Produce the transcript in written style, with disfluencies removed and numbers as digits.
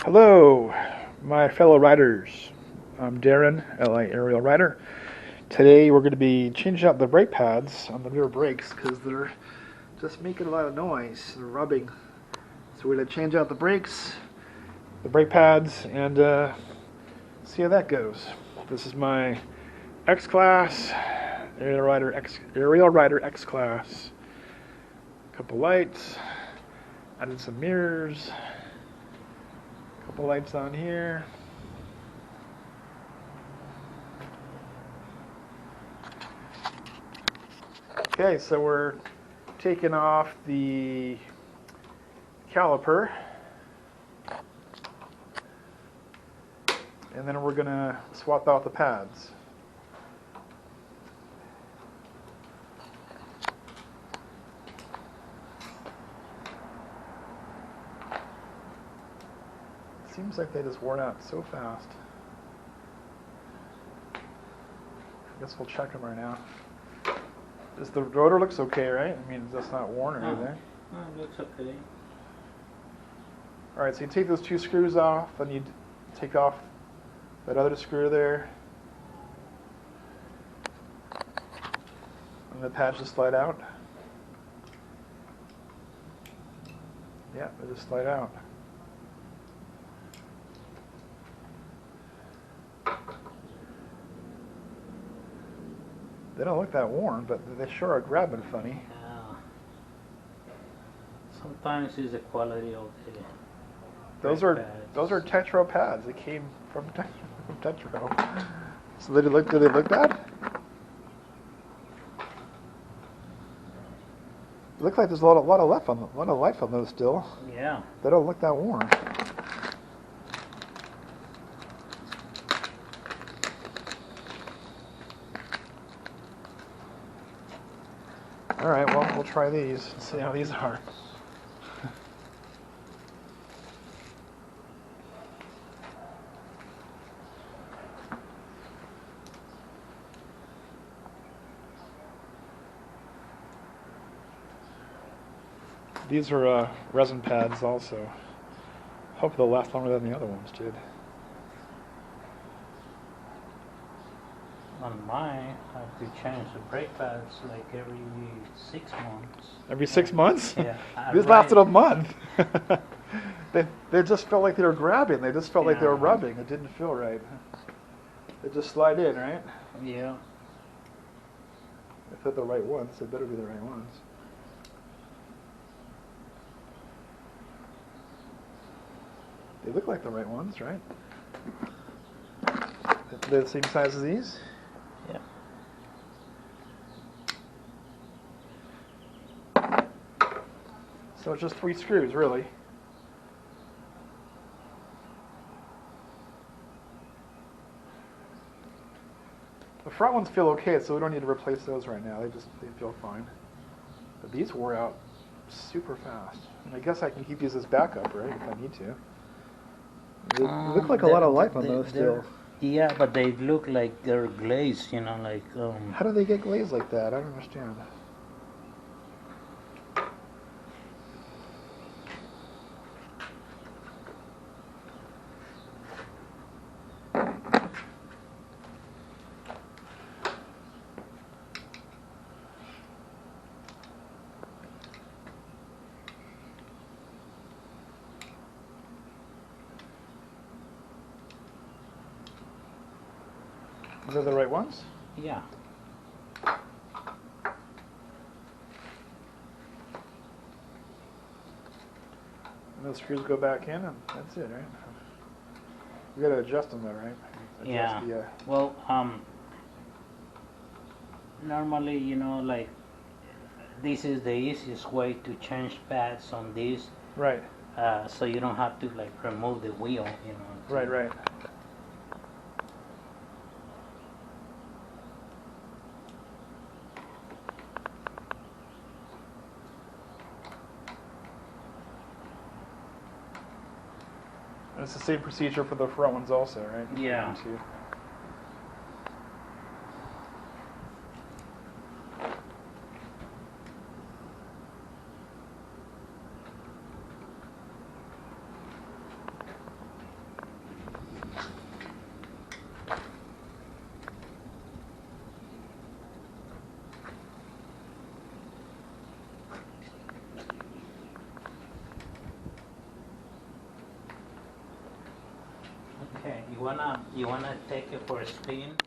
Hello, my fellow riders. I'm Darren, Ariel Rider. Today we're going to be changing out the brake pads on the rear brakes because they're just making a lot of noise. They're rubbing. So we're going to change out the brakes, the brake pads, and see how that goes. This is my X-Class, Ariel Rider X-Class. Couple lights, added some mirrors. Couple lights on here. Okay, so we're taking off the caliper, and then we're gonna swap out the pads. Seems like they just worn out so fast. I guess we'll check them right now. The rotor looks okay, right? I mean, that's not worn or anything. No, it looks okay. Alright, so you take those two screws off, then you take off that other screw there. And the pads just slide out. Yeah, they just slide out. They don't look that worn, but they sure are grabbing funny. Yeah. Sometimes it's the quality of the Those are Tetro pads. They came from Tetro. So do they look bad? It looks like there's a lot of life on those still. Yeah. They don't look that worn. All right, well, we'll try these and see how these are. These are resin pads also. Hope they'll last longer than the other ones did. On mine, I have to change the brake pads like every 6 months. Every 6 months? Yeah. These lasted a month. they just felt like they were grabbing. They just felt like they were Yeah. rubbing. It didn't feel right. They just slide in, right? Yeah. If they're the right ones, they better be the right ones. They look like the right ones, right? They're the same size as these? Yeah. So it's just 3 screws, really. The front ones feel okay, so we don't need to replace those right now. They feel fine. But these wore out super fast. And I guess I can keep these as backup, right, if I need to. They look like a lot of life on those still. Yeah, but they look like they're glazed, like. How do they get glazed like that? I don't understand. Are they the right ones? Yeah. And those screws go back in, and that's it, right? We gotta adjust them though, right? Adjust Yeah. Well, normally, like this is the easiest way to change pads on this, Right, so you don't have to like remove the wheel, right. And it's the same procedure for the front ones also, right? Yeah. Okay, you wanna take it for a spin?